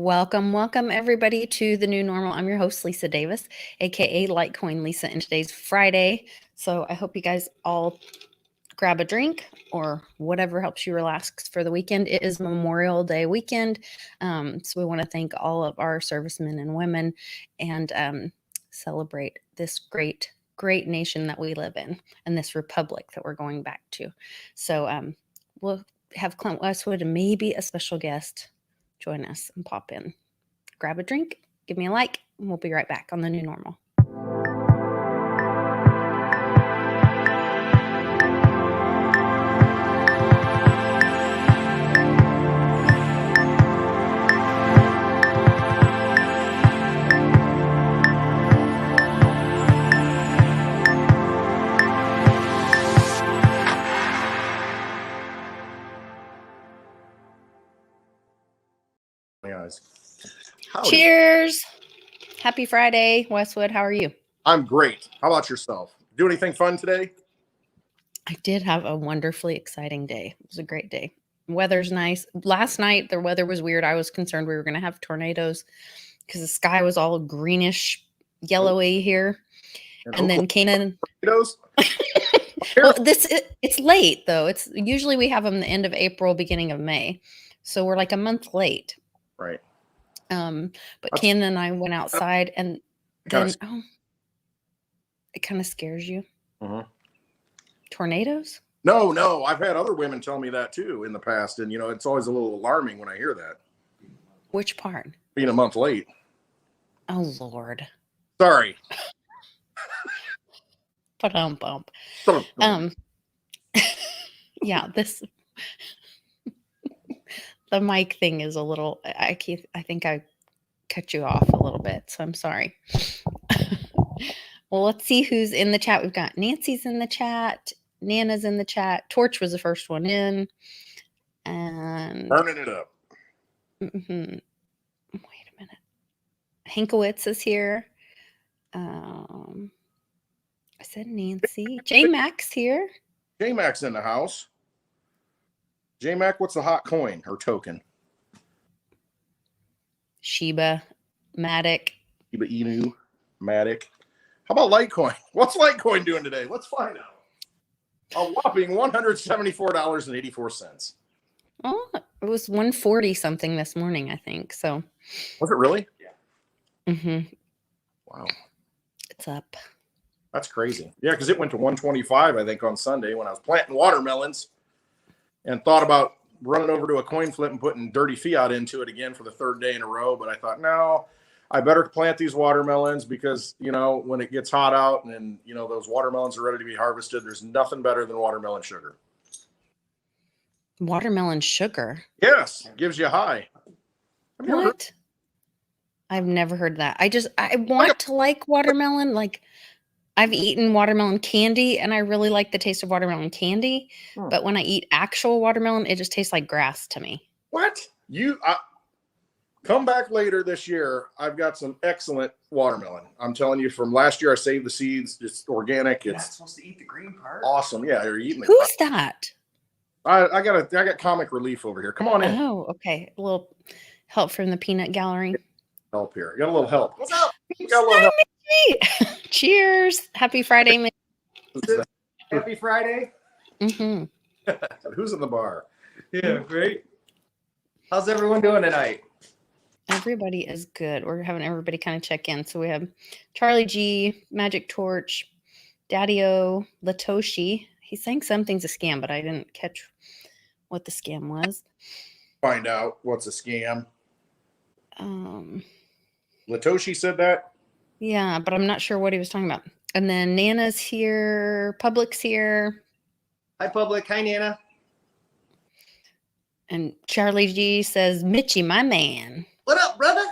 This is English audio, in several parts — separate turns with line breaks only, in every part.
Welcome everybody to the new normal. I'm your host, Lisa Davis, aka Litecoin Lisa, and today's Friday. So I hope you guys all grab a drink or whatever helps you relax for the weekend. It is Memorial Day weekend. So we want to thank all of our servicemen and women and celebrate this great nation that we live in and this republic that we're going back to. So we'll have Clint Westwood and maybe a special guest join us and pop in. Grab a drink, give me a like, and we'll be right back on the new normal.
Howdy.
Cheers. Happy Friday, Westwood. How are you?
I'm great. How about yourself? Do anything fun today?
I did have a wonderfully exciting day. It was a great day. Weather's nice. Last night, the weather was weird. I was concerned we were going to have tornadoes because the sky was all greenish, yellowy here. And then Canaan.
Tornadoes?
Well, it's late, though. It's usually we have them the end of April, beginning of May. So we're like a month late.
Right.
But Canaan and I went outside and then, it kind of scares you.
Uh-huh.
Tornadoes?
No. I've had other women tell me that too in the past. And, it's always a little alarming when I hear that.
Which part?
Being a month late.
Oh, Lord.
Sorry.
Bump. Yeah, the mic thing is a little, I think I cut you off a little bit, so I'm sorry. Well, let's see who's in the chat. We've got Nancy's in the chat. Nana's in the chat. Torch was the first one in. And
burning it up.
Wait a minute. Hankowitz is here. I said Nancy. J Mac's here.
J Mac's in the house. J Mac, what's the hot coin or token?
Shiba, Matic.
Shiba Inu, Matic. How about Litecoin? What's Litecoin doing today? Let's find out. A whopping $174.84.
Oh, it was 140 something this morning, I think. So
was it really?
Yeah. Mm-hmm.
Wow.
It's up.
That's crazy. Yeah, because it went to 125, I think, on Sunday when I was planting watermelons and thought about running over to a coin flip and putting dirty fiat into it again for the third day in a row. But I thought, no, I better plant these watermelons because, when it gets hot out and, those watermelons are ready to be harvested, there's nothing better than watermelon sugar.
Watermelon sugar?
Yes. Gives you a high.
What? I've never heard that. I want to like watermelon. Like, I've eaten watermelon candy and I really like the taste of watermelon candy. But when I eat actual watermelon, it just tastes like grass to me.
What? Come back later this year. I've got some excellent watermelon. I'm telling you, from last year, I saved the seeds. It's organic.
You're not supposed to eat the green part.
Awesome. Yeah, you're eating it.
Who's that?
I got comic relief over here. Come on in.
Oh, okay. A little help from the peanut gallery.
Help here. Got a little help.
What's up?
Got a little help.
Cheers. Happy Friday, man.
Happy Friday.
Mm-hmm.
Who's in the bar?
Yeah, great. How's everyone doing tonight?
Everybody is good. We're having everybody kind of check in. So we have Charlie G, Magic Torch, Daddy-O, Latoshi. He's saying something's a scam, but I didn't catch what the scam was.
Find out what's a scam. Latoshi said that?
Yeah, but I'm not sure what he was talking about. And then Nana's here. Public's here.
Hi, Public. Hi, Nana.
And Charlie G says, Mitchie, my man.
What up, brother?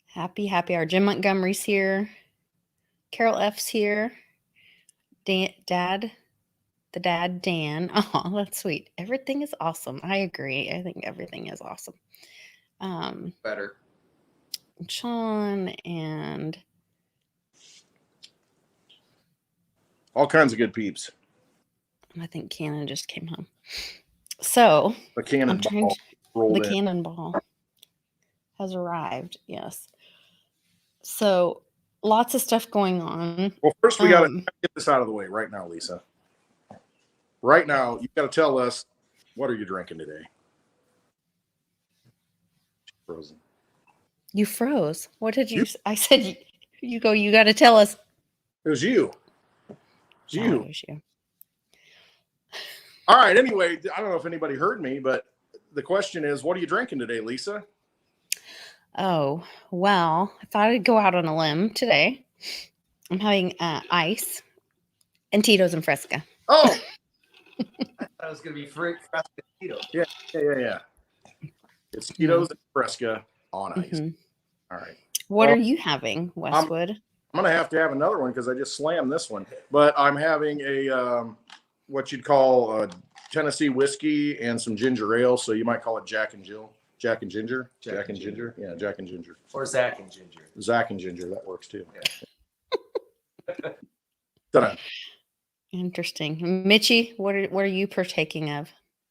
Happy hour. Jim Montgomery's here. Carol F's here. Dad Dan. Oh, that's sweet. Everything is awesome. I agree. I think everything is awesome.
Better.
Sean and
all kinds of good peeps.
I think Cannon just came home. So
The
I'm trying
cannonball
to,
rolled
the
in.
cannonball has arrived. Yes. So lots of stuff going on.
Well, first we got to
Um,
get this out of the way right now, Lisa. Right now, you got to tell us, what are you drinking today? She's frozen.
you froze. What did you? I said you go. You got to tell us.
It was you. It's
Oh,
you.
it was you.
All right. Anyway, I don't know if anybody heard me, but the question is, what are you drinking today, Lisa?
Oh, well, I thought I'd go out on a limb today. I'm having ice and Tito's and Fresca.
Oh,
I thought it was going to be Fresca Tito's.
yeah. It's Tito's and Fresca on ice.
Mm-hmm.
All right.
What
Well,
are you having, Westwood?
I'm going to have another one because I just slammed this one. But I'm having a what you'd call a Tennessee whiskey and some ginger ale. So you might call it Jack and Jill. Jack and Ginger. Jack and Ginger. Yeah, Jack and Ginger.
Or Zach and Ginger.
Zach and Ginger. That works too.
Yeah.
Ta-da.
Interesting. Mitchie, what are you partaking of?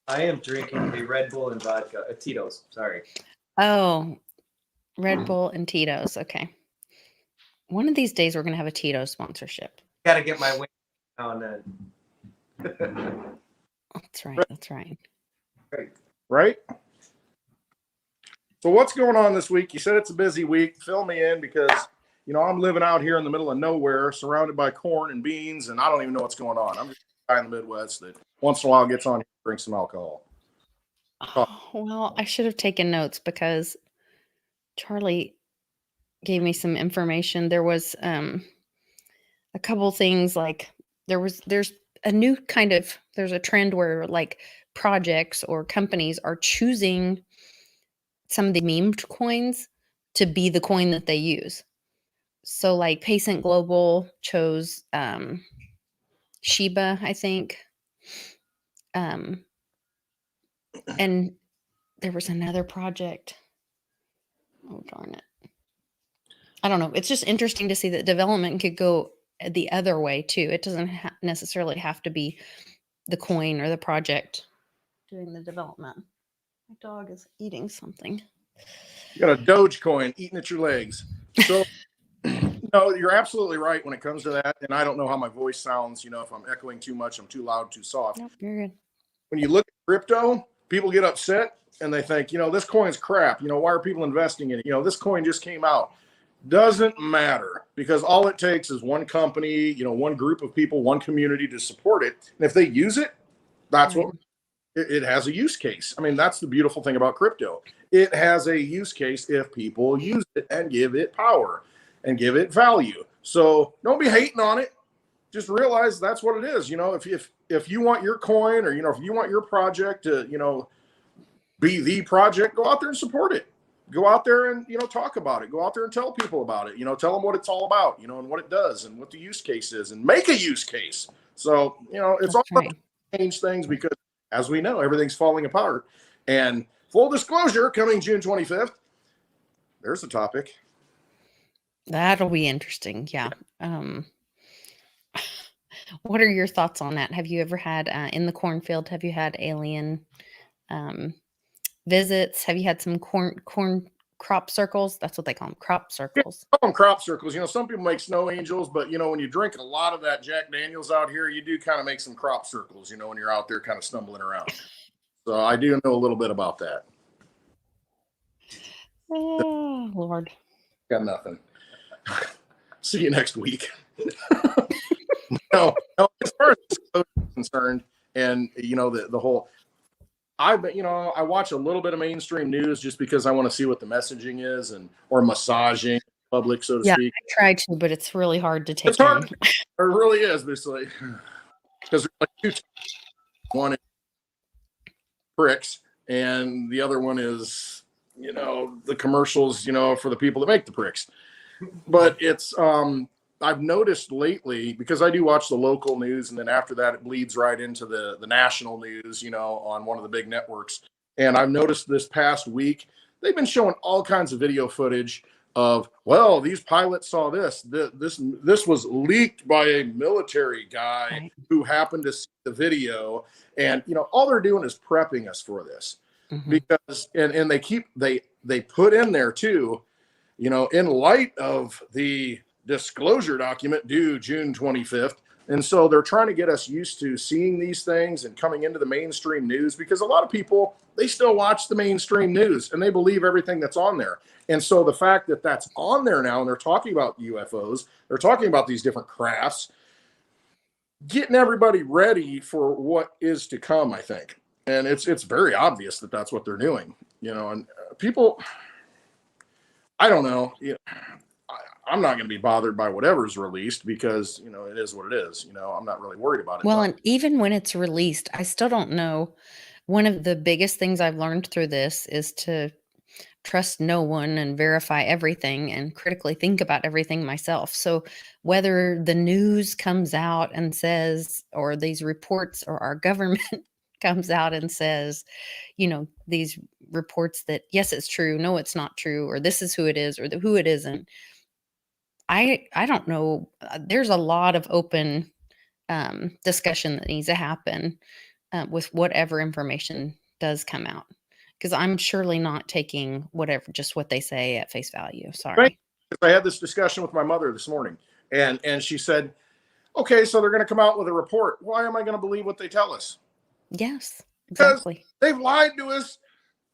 I am drinking a Red Bull and vodka. Tito's. Sorry.
Oh, Red Bull and Tito's. Okay. One of these days we're going to have a Tito's sponsorship.
Got to get my weight now and then.
That's right. That's right.
Right? So what's going on this week? You said it's a busy week. Fill me in because, I'm living out here in the middle of nowhere, surrounded by corn and beans, and I don't even know what's going on. I'm just a guy in the Midwest that once in a while gets on here and drinks some alcohol.
Oh, well, I should have taken notes because Charlie gave me some information. There was a couple things like there's a new there's a trend where like projects or companies are choosing some of the memed coins to be the coin that they use. So like Pacent Global chose Shiba, I think. And there was another project. Oh, darn it. I don't know. It's just interesting to see that development could go the other way too. It doesn't necessarily have to be the coin or the project doing the development. My dog is eating something.
You got a Dogecoin eating at your legs. So, you're absolutely right when it comes to that. And I don't know how my voice sounds, if I'm echoing too much, I'm too loud, too soft.
Nope, you're good.
When you look at crypto, people get upset and they think, this coin's crap. Why are people investing in it? This coin just came out. Doesn't matter because all it takes is one company, one group of people, one community to support it. And if they use it, that's what it has a use case. I mean, that's the beautiful thing about crypto. It has a use case if people use it and give it power and give it value. So don't be hating on it. Just realize that's what it is. If you want your coin or, if you want your project to, be the project, go out there and support it. Go out there and, talk about it. Go out there and tell people about it. Tell them what it's all about, and what it does and what the use case is and make a use case. So, it's all about change things because as we know, everything's falling apart. And full disclosure, coming June 25th, there's the topic.
That'll be interesting. Yeah. What are your thoughts on that? Have you ever had in the cornfield? Have you had alien visits? Have you had some corn crop circles? That's what they call them, crop circles.
Yeah, call them crop circles. Some people make snow angels, but when you drink a lot of that Jack Daniels out here, you do kind of make some crop circles. When you're out there kind of stumbling around. So I do know a little bit about that.
Oh Lord.
Got nothing. See you next week. No, as far as this is concerned, and the whole, I watch a little bit of mainstream news just because I want to see what the messaging is or massaging public, so to speak.
I try to, but it's really hard to take.
It's hard. It really is. There's because two. One is pricks, and the other one is the commercials for the people that make the pricks. But it's I've noticed lately, because I do watch the local news, and then after that it bleeds right into the national news, on one of the big networks. And I've noticed this past week, they've been showing all kinds of video footage of, well, these pilots saw this was leaked by a military guy
Right.
who happened to see the video. And, all they're doing is prepping us for this because, and they put in there too, in light of the disclosure document due June 25th. And so they're trying to get us used to seeing these things and coming into the mainstream news, because a lot of people, they still watch the mainstream news and they believe everything that's on there. And so the fact that that's on there now, and they're talking about UFOs, they're talking about these different crafts, getting everybody ready for what is to come, I think. And it's very obvious that that's what they're doing, and people, I don't know. I'm not going to be bothered by whatever's released because, it is what it is. I'm not really worried about it.
Well, and even when it's released, I still don't know. One of the biggest things I've learned through this is to trust no one and verify everything and critically think about everything myself. So whether the news comes out and says, or these reports, or our government comes out and says, these reports that, yes, it's true, no, it's not true, or this is who it is, or who it isn't. I don't know. There's a lot of open discussion that needs to happen with whatever information does come out, because I'm surely not taking just what they say at face value. Sorry.
Right. I had this discussion with my mother this morning, and she said, okay, so they're going to come out with a report. Why am I going to believe what they tell us?
Yes,
Because
exactly.
they've lied to us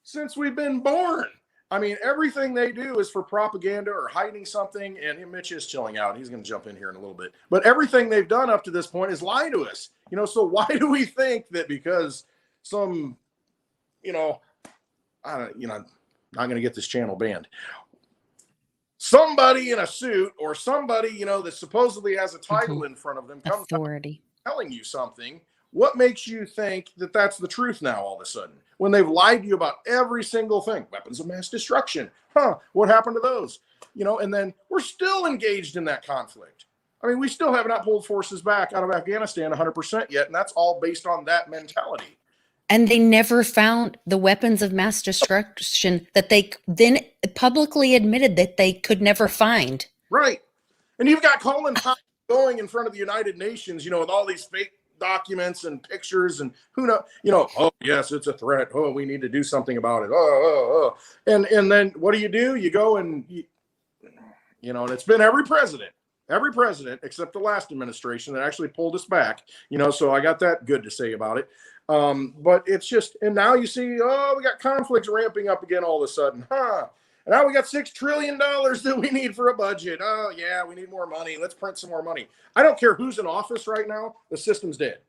since we've been born. I mean, everything they do is for propaganda or hiding something. And Mitch is chilling out. He's going to jump in here in a little bit. But everything they've done up to this point is lie to us. So why do we think that because some, I'm not going to get this channel banned. Somebody in a suit, or somebody, that supposedly has a title in front of them, comes
Authority
telling you something. What makes you think that that's the truth now all of a sudden, when they've lied to you about every single thing? Weapons of mass destruction. What happened to those? And then we're still engaged in that conflict. I mean, we still have not pulled forces back out of Afghanistan 100% yet. And that's all based on that mentality.
And they never found the weapons of mass destruction that they then publicly admitted that they could never find.
Right. And you've got Colin Powell going in front of the United Nations, with all these fake documents and pictures, and who knows, oh yes, it's a threat, oh, we need to do something about it, and then what do? You go and and it's been every president except the last administration that actually pulled us back, so I got that good to say about it. But it's just, and now you see, we got conflicts ramping up again all of a sudden, and now we got $6 trillion that we need for a budget. Oh, yeah, we need more money. Let's print some more money. I don't care who's in office right now. The system's dead.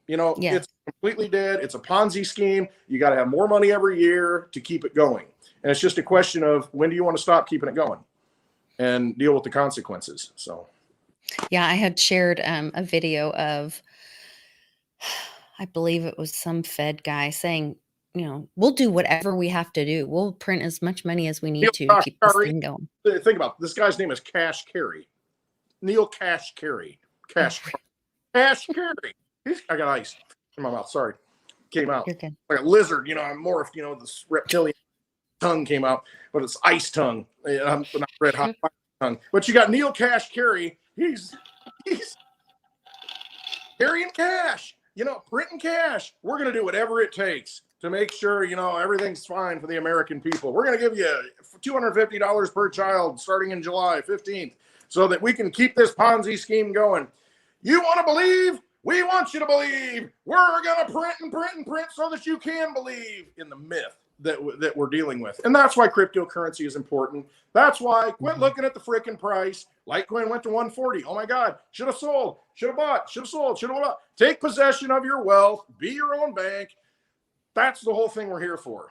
It's completely dead. It's a Ponzi scheme. You got to have more money every year to keep it going. And it's just a question of, when do you want to stop keeping it going and deal with the consequences? So,
yeah, I had shared a video of, I believe it was some Fed guy saying, we'll do whatever we have to do. We'll print as much money as we need to keep this thing going.
Think about it. This guy's name is Cash Carey. Neil Cash Carey. Cash Carey. I got ice in my mouth. Sorry. Came out.
You're good.
Like a lizard, I'm morphed, this reptilian tongue came out, but it's ice tongue. I'm not red hot tongue. But you got Neil Cash Carey. He's carrying cash. Printing cash. We're going to do whatever it takes to make sure, everything's fine for the American people. We're going to give you $250 per child starting in July 15th so that we can keep this Ponzi scheme going. You want to believe? We want you to believe. We're going to print and print and print so that you can believe in the myth that we're dealing with. And that's why cryptocurrency is important. That's why quit looking at the freaking price. Litecoin went to 140. Oh my God. Should have sold. Should have bought. Should have sold. Should have bought. Take possession of your wealth. Be your own bank. That's the whole thing we're here for.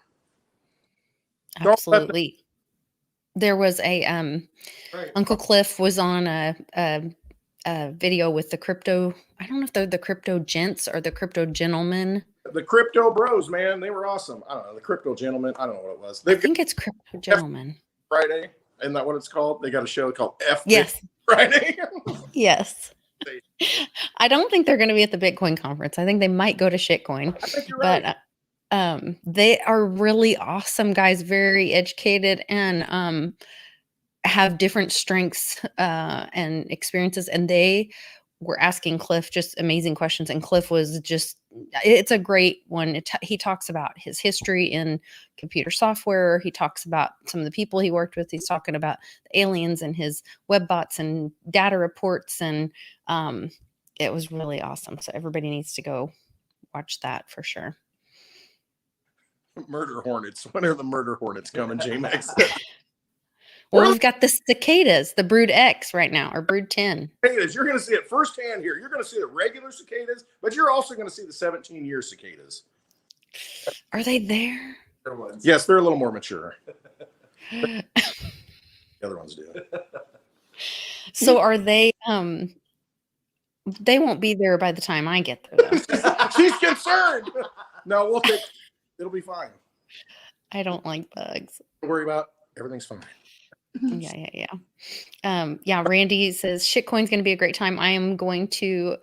Absolutely. There was a
Right.
Uncle Cliff was on a video with the crypto. I don't know if they're the crypto gents or the crypto gentlemen.
The crypto bros, man, they were awesome. I don't know, the crypto gentlemen. I don't know what it was.
I think it's crypto gentlemen.
Friday, isn't that what it's called? They got a show called F
Yes.
Friday.
Yes. I don't think they're going to be at the Bitcoin conference. I think they might go to Shitcoin.
I think you're right.
But they are really awesome guys, very educated, and have different strengths and experiences, and they were asking Cliff just amazing questions, and Cliff was just, it's a great one. He talks about his history in computer software. He talks about some of the people he worked with. He's talking about the aliens and his web bots and data reports, and it was really awesome. So everybody needs to go watch that for sure.
Murder hornets. When are the murder hornets coming, J-Max?
Well, we've got the cicadas, the Brood X right now, or Brood 10.
Cicadas, you're going to see it firsthand here. You're going to see the regular cicadas, but you're also going to see the 17-year cicadas.
Are they there?
Yes, they're a little more mature. The other ones do.
So are they? They won't be there by the time I get there, though.
She's concerned. No, we'll take. It'll be fine.
I don't like bugs.
Don't worry about it. Everything's fine.
Yeah. Randy says shitcoin's going to be a great time. I am going to.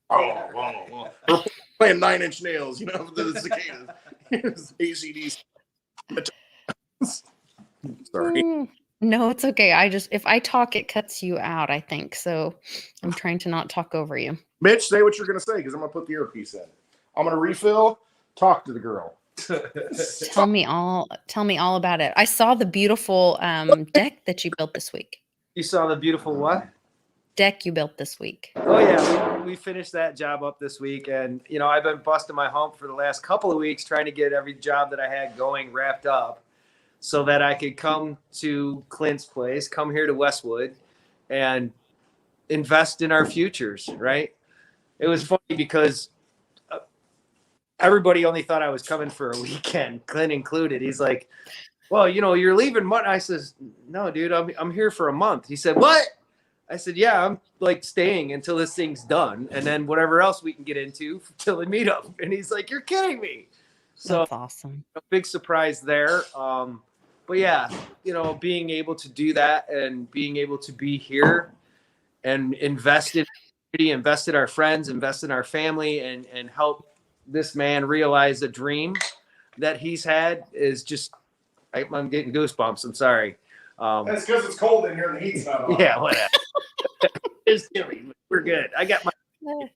We're playing 9 Inch Nails, you know, the cicadas. ACDs. Sorry.
No, it's okay. If I talk, it cuts you out, I think. So I'm trying to not talk over you.
Mitch, say what you're going to say, because I'm going to put the earpiece in. I'm going to refill. Talk to the girl.
Tell me all about it. I saw the beautiful deck that you built this week.
You saw the beautiful what?
Deck you built this week.
Oh yeah, we finished that job up this week, and you know I've been busting my hump for the last couple of weeks trying to get every job that I had going wrapped up, so that I could come to Clint's place, come here to Westwood, and invest in our futures. Right? It was funny because everybody only thought I was coming for a weekend, Clint included. He's like, well, you know, you're leaving Monday. I says, no, dude, I'm here for a month. He said, what? I said, yeah, I'm like staying until this thing's done. And then whatever else we can get into till the meetup. And he's like, you're kidding me. So
that's awesome.
A big surprise there. But yeah, you know, being able to do that and being able to be here and invest in our friends, invest in our family, and help this man realize a dream that he's had is just, I'm getting goosebumps. I'm sorry.
That's because it's cold in here and the heat's not on.
Yeah, whatever. It's chilly. We're good. I got it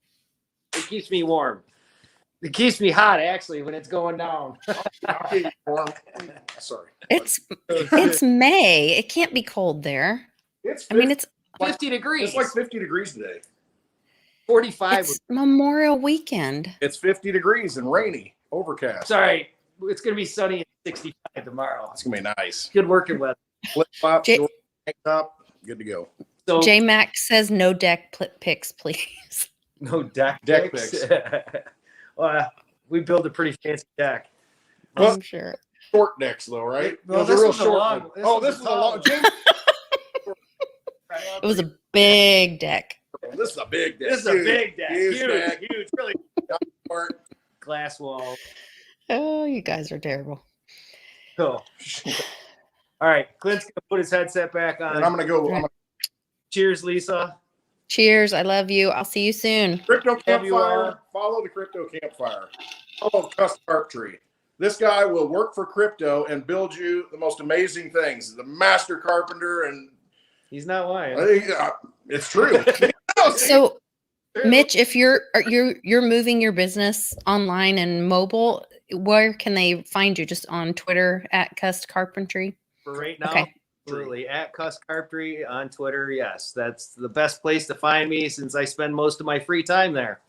keeps me warm. It keeps me hot actually when it's going down.
Sorry.
It's May. It can't be cold there.
It's
50 degrees.
It's like 50 degrees today.
45.
It's Memorial Weekend.
It's 50 degrees and rainy, overcast.
Sorry, it's going to be sunny and 65 tomorrow.
It's going to be nice.
Good working weather.
Flip flop, tank top, good to go.
So
J Max says no deck picks, please.
No deck
picks.
Well, we built a pretty fancy deck.
I'm sure.
Short decks though, right?
Well, this was a long.
This is a long.
It was a big deck.
This is a big deck.
This is a big deck.
Huge,
Huge, really. Glass wall.
Oh, you guys are terrible.
Cool. All right, Clint's gonna put his headset back on.
And I'm gonna go.
Cheers, Lisa.
Cheers. I love you. I'll see you soon.
Crypto Campfire. Follow the Crypto Campfire. Follow Gus Carpentry. This guy will work for crypto and build you the most amazing things. The master carpenter, and
he's not lying.
It's true.
So, Mitch, if you're moving your business online and mobile, where can they find you? Just on Twitter at Gus Carpentry?
For right now,
okay.
Absolutely. At Gus Carpentry on Twitter. Yes, that's the best place to find me since I spend most of my free time there.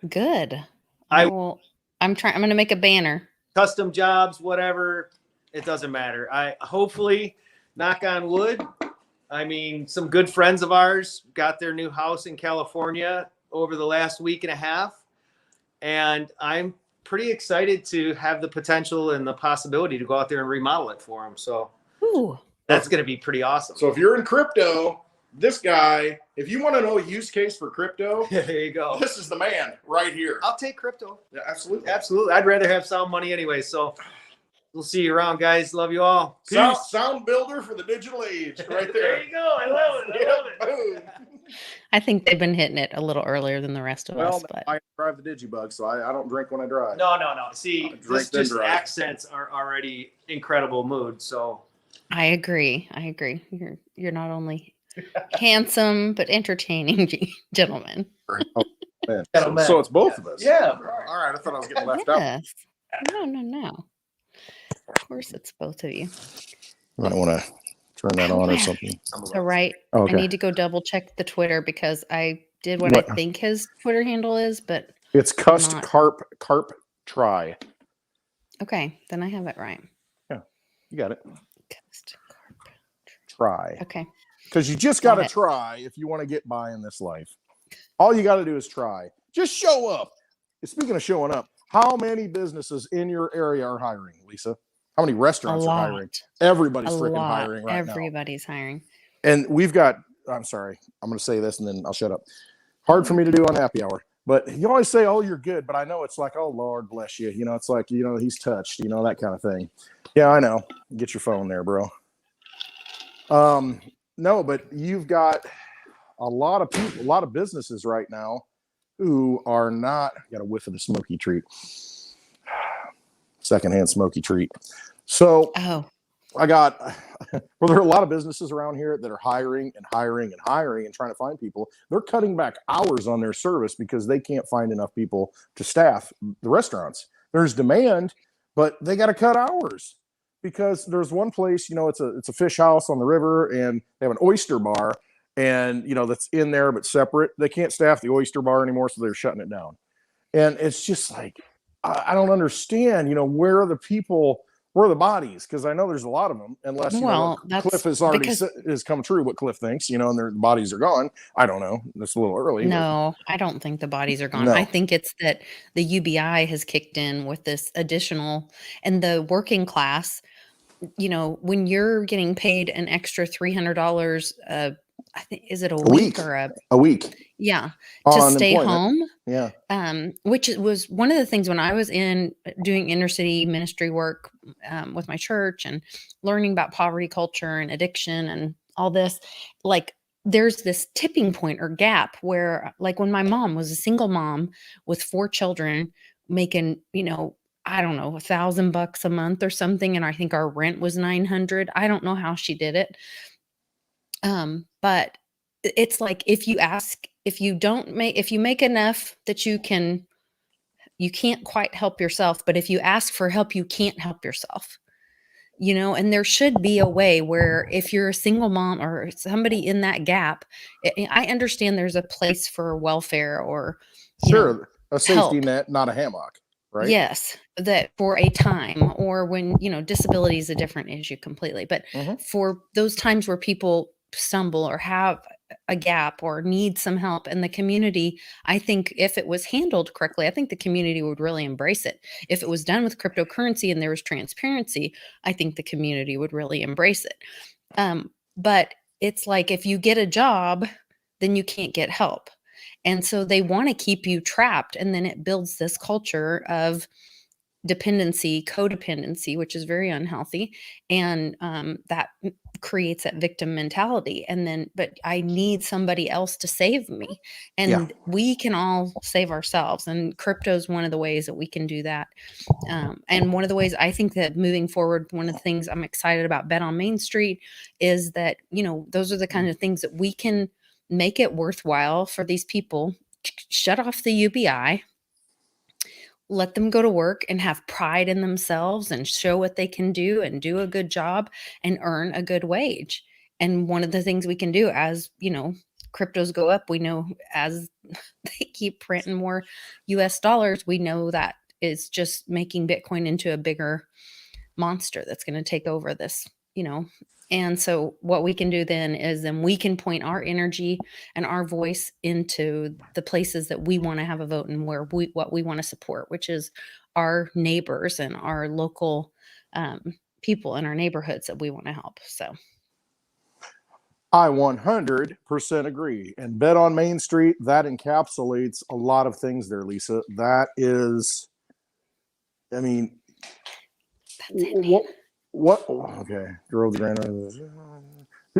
Good. I'm going to make a banner.
Custom jobs, whatever. It doesn't matter. I hopefully, knock on wood, I mean, some good friends of ours got their new house in California over the last week and a half. And I'm pretty excited to have the potential and the possibility to go out there and remodel it for them. So that's going to be pretty awesome.
So if you're in crypto, this guy, if you want to know a use case for crypto,
there you go.
This is the man right here.
I'll take crypto.
Yeah, absolutely.
Absolutely. I'd rather have sound money anyway. So we'll see you around, guys. Love you all.
Sound builder for the digital age right there.
There you go. I love it.
I think they've been hitting it a little earlier than the rest of us. But
I drive the Digibug, so I don't drink when I drive.
No. See, this just accents are already incredible mood. So
I agree. You're not only handsome but entertaining gentleman.
Oh, man.
Gentlemen.
So it's both of us.
Yeah.
All right. I thought I was getting left out.
Yes. No. Of course, it's both of you.
You might want to turn that on or something.
So right,
Okay.
I need to go double check the Twitter because I did what I think his Twitter handle is, but
It's Cust Carp Try.
okay, then I have it right.
Yeah, you got it.
Cust Carp
Try.
Okay.
Because you just got to try if you want to get by in this life. All you got to do is try. Just show up. Speaking of showing up, how many businesses in your area are hiring, Lisa? How many restaurants are hiring? Everybody's freaking hiring right now.
Everybody's hiring.
And we've got, I'm sorry, I'm going to say this and then I'll shut up. Hard for me to do on happy hour. But you always say, oh, you're good. But I know it's like, oh, Lord bless you. You know, it's like, you know, he's touched, you know, that kind of thing. Yeah, I know. Get your phone there, bro. No, but you've got a lot of people, a lot of businesses right now who are not, got a whiff of the smoky treat. Secondhand smoky treat. So I got, well, there are a lot of businesses around here that are hiring and trying to find people. They're cutting back hours on their service because they can't find enough people to staff the restaurants. There's demand, but they got to cut hours because there's one place, you know, it's a fish house on the river and they have an oyster bar and, you know, that's in there, but separate. They can't staff the oyster bar anymore. So they're shutting it down. And it's just like, I don't understand, you know, where are the people, where are the bodies? Because I know there's a lot of them, unless you know Cliff has already has come true what Cliff thinks, you know, and their bodies are gone. I don't know. That's a little early.
No, I don't think the bodies are gone. No. I think it's that the UBI has kicked in with this additional, and the working class, you know, when you're getting paid an extra $300, I think, is it a week or
a week?
Yeah. To stay home.
Yeah.
Which was one of the things when I was doing inner city ministry work with my church and learning about poverty culture and addiction and all this, like there's this tipping point or gap where like when my mom was a single mom with 4 children making, you know, I don't know, $1,000 a month or something. And I think our rent was $900. I don't know how she did it. But it's like, if you make enough that you can't quite help yourself, but if you ask for help, you can't help yourself, you know, and there should be a way where if you're a single mom or somebody in that gap, I understand there's a place for welfare or
a safety net, not a hammock. Right?
Yes, that for a time or when, you know, disability is a different issue completely. But for those times where people stumble or have a gap or need some help in the community, I think if it was handled correctly, I think the community would really embrace it. If it was done with cryptocurrency and there was transparency, I think the community would really embrace it. But it's like if you get a job, then you can't get help. And so they want to keep you trapped. And then it builds this culture of dependency, codependency, which is very unhealthy. And that creates that victim mentality. And then, but I need somebody else to save me. And we can all save ourselves. And crypto is one of the ways that we can do that. And one of the ways I think that moving forward, one of the things I'm excited about Bet on Main Street is that, you know, those are the kind of things that we can make it worthwhile for these people. Shut off the UBI, let them go to work and have pride in themselves and show what they can do and do a good job and earn a good wage. And one of the things we can do as, you know, cryptos go up, we know as they keep printing more US dollars, we know that is just making Bitcoin into a bigger monster that's going to take over this, you know. And so what we can do then is we can point our energy and our voice into the places that we want to have a vote and what we want to support, which is our neighbors and our local people in our neighborhoods that we want to help. So
I 100% agree. And Bet on Main Street, that encapsulates a lot of things there, Lisa. That is, I mean, what? Okay, drove the grand.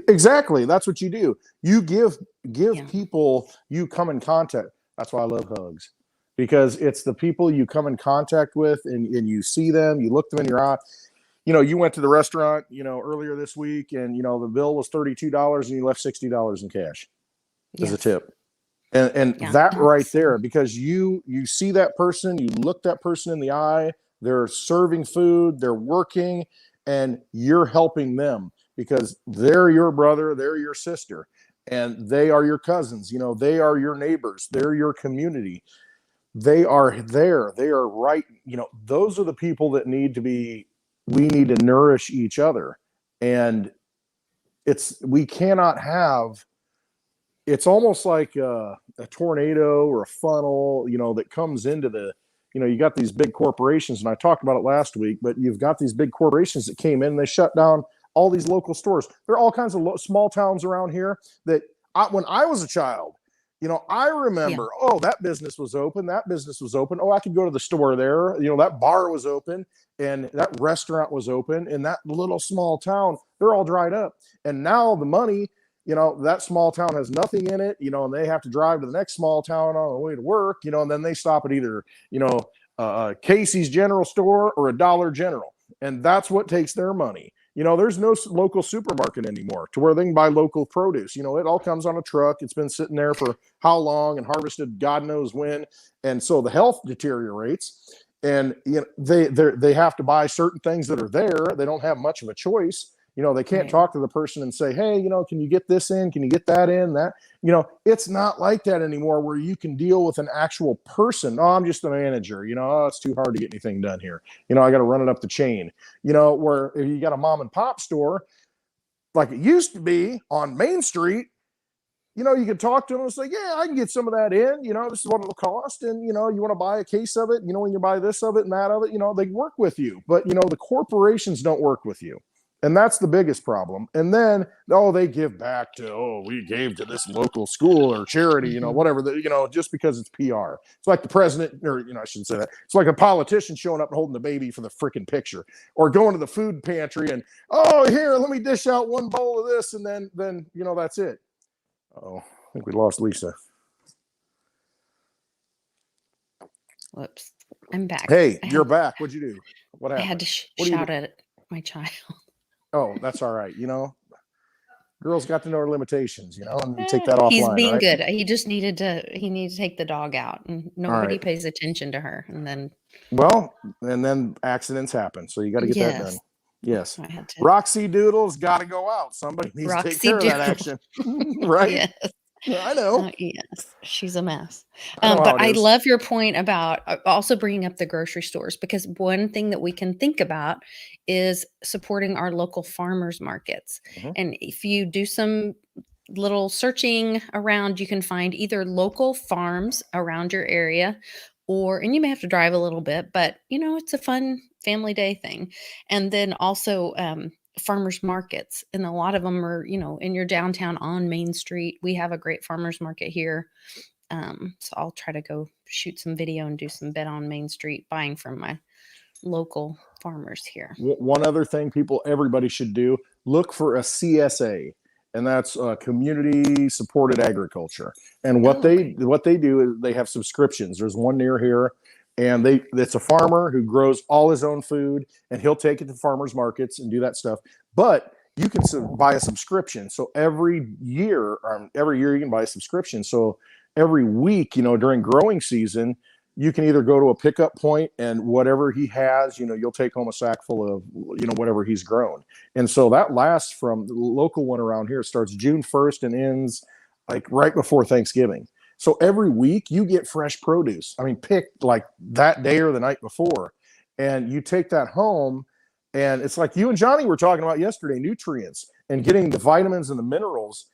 Exactly. That's what you do. You give people you come in contact. That's why I love hugs, because it's the people you come in contact with, and you see them, you look them in your eye. you went to the restaurant, earlier this week, and the bill was $32 and you left $60 in cash as a tip. And that right there, because you see that person, you look that person in the eye, they're serving food, they're working, and you're helping them because they're your brother, they're your sister, and they are your cousins, they are your neighbors, they're your community. They are there. They are right. Those are the people that we need to nourish each other. And we cannot have, it's almost like a tornado or a funnel, that comes into you got these big corporations, and I talked about it last week, but you've got these big corporations that came in, they shut down all these local stores. There are all kinds of small towns around here that when I was a child, I remember, that business was open. That business was open. Oh, I could go to the store there. That bar was open and that restaurant was open in that little small town. They're all dried up. And now the money, that small town has nothing in it, and they have to drive to the next small town on the way to work, and then they stop at either, Casey's General Store or a Dollar General. And that's what takes their money. There's no local supermarket anymore to where they can buy local produce. It all comes on a truck. It's been sitting there for how long and harvested God knows when. And so the health deteriorates, and they have to buy certain things that are there. They don't have much of a choice. They can't talk to the person and say, hey, can you get this in? Can you get that in? That, it's not like that anymore where you can deal with an actual person. Oh, I'm just a manager. It's too hard to get anything done here. I got to run it up the chain, where if you got a mom and pop store like it used to be on Main Street, you could talk to them and say, yeah, I can get some of that in, this is what it'll cost. And, you want to buy a case of it, when you buy this of it and that of it, they work with you, but the corporations don't work with you. And that's the biggest problem. And then, they give back to, we gave to this local school or charity, whatever, just because it's PR. It's like the president, or, I shouldn't say that. It's like a politician showing up and holding the baby for the freaking picture, or going to the food pantry and, here, let me dish out one bowl of this. And then, that's it. Oh, I think we lost Lisa.
Whoops. I'm back.
Hey, you're back. What'd you do? What happened?
I had to shout at my child.
Oh, that's all right. Girls got to know her limitations, and take that offline.
He's being
right?
good. He just needed to take the dog out, and nobody pays attention to her. And then,
and then accidents happen. So you got to get that done. Yes.
I had to.
Roxy Doodle's got to go out. Somebody needs to take care of that action. Right?
Yes.
I know.
Yes, she's a mess. But I love your point about also bringing up the grocery stores, because one thing that we can think about is supporting our local farmers markets.
Mm-hmm.
And if you do some little searching around, you can find either local farms around your area, and you may have to drive a little bit, but it's a fun family day thing. And then also, farmers markets, and a lot of them are in your downtown on Main Street. We have a great farmers market here, so I'll try to go shoot some video and do some bit on Main Street buying from my local farmers here.
One other thing everybody should do, look for a CSA, and that's community supported agriculture. And what they do is they have subscriptions. There's one near here. And it's a farmer who grows all his own food, and he'll take it to farmers markets and do that stuff. But you can buy a subscription. So every year you can buy a subscription. So every week, during growing season, you can either go to a pickup point, and whatever he has, you'll take home a sack full of, whatever he's grown. And so that lasts from the local one around here, starts June 1st and ends like right before Thanksgiving. So every week you get fresh produce. Picked like that day or the night before, and you take that home, and it's like you and Johnny were talking about yesterday, nutrients and getting the vitamins and the minerals.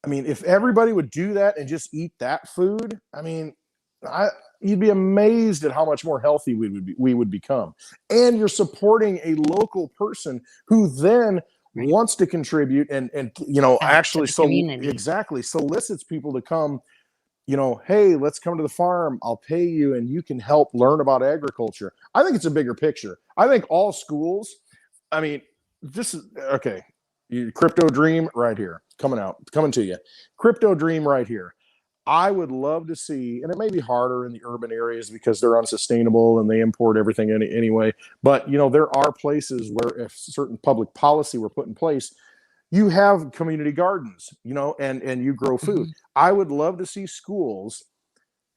If everybody would do that and just eat that food, you'd be amazed at how much more healthy we would become. And you're supporting a local person who then wants to contribute and actually solicits people to come. Hey, let's come to the farm. I'll pay you, and you can help learn about agriculture. I think it's a bigger picture. I think all schools, this is okay. Crypto Dream right here, coming to you. Crypto Dream right here. I would love to see, and it may be harder in the urban areas because they're unsustainable and they import everything anyway. But there are places where if certain public policy were put in place, you have community gardens, and you grow food.
Mhm.
I would love to see schools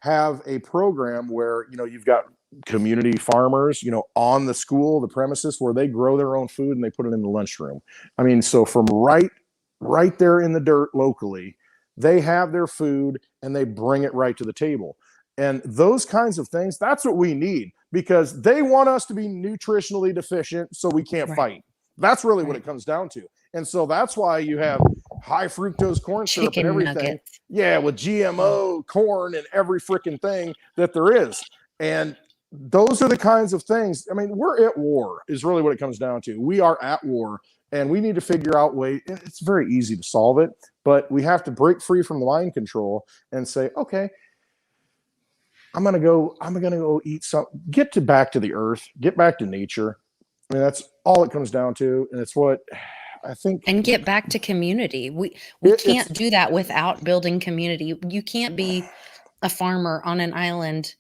have a program where you've got community farmers on the premises where they grow their own food and they put it in the lunchroom. I mean, so from right there in the dirt locally, they have their food and they bring it right to the table. And those kinds of things, that's what we need, because they want us to be nutritionally deficient so we can't
Right.
fight. That's really what
Right.
it comes down to. And so that's why you have high fructose corn syrup and
Chicken
everything.
nuggets.
Yeah, with GMO corn and every freaking thing that there is. And those are the kinds of things. I mean, we're at war is really what it comes down to. We are at war, and we need to figure out ways. It's very easy to solve it, but we have to break free from the mind control and say, okay, I'm gonna go eat some, back to the earth, get back to nature. I mean, that's all it comes down to. And it's what I think.
And get back to community. We
It's
can't do that without building community. You can't be a farmer on an island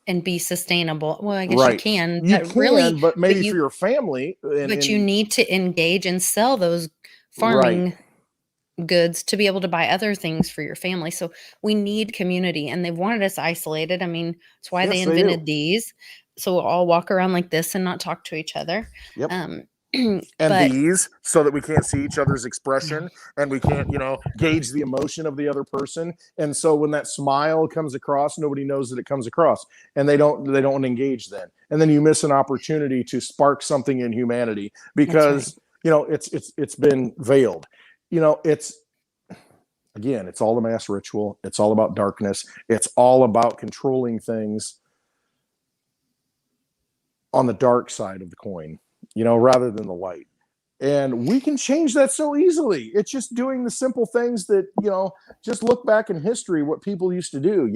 and be sustainable. Well, I guess you
right.
can,
You
but
can,
really,
but maybe
you
for your family.
but you need to engage and sell those
Right.
farming goods to be able to buy other things for your family. So we need community, and they've wanted us isolated. I mean, it's why they
Yes, they do.
invented these. So we'll all walk around like this and not talk to each other.
Yep.
And
and these, so that we can't see each other's expression and we can't gauge the emotion of the other person. And so when that smile comes across, nobody knows that it comes across, and they don't engage then. And then you miss an opportunity to spark something in humanity, because it's been veiled. It's all the mass ritual. It's all about darkness. It's all about controlling things on the dark side of the coin, rather than the light. And we can change that so easily. It's just doing the simple things that, just look back in history, what people used to do,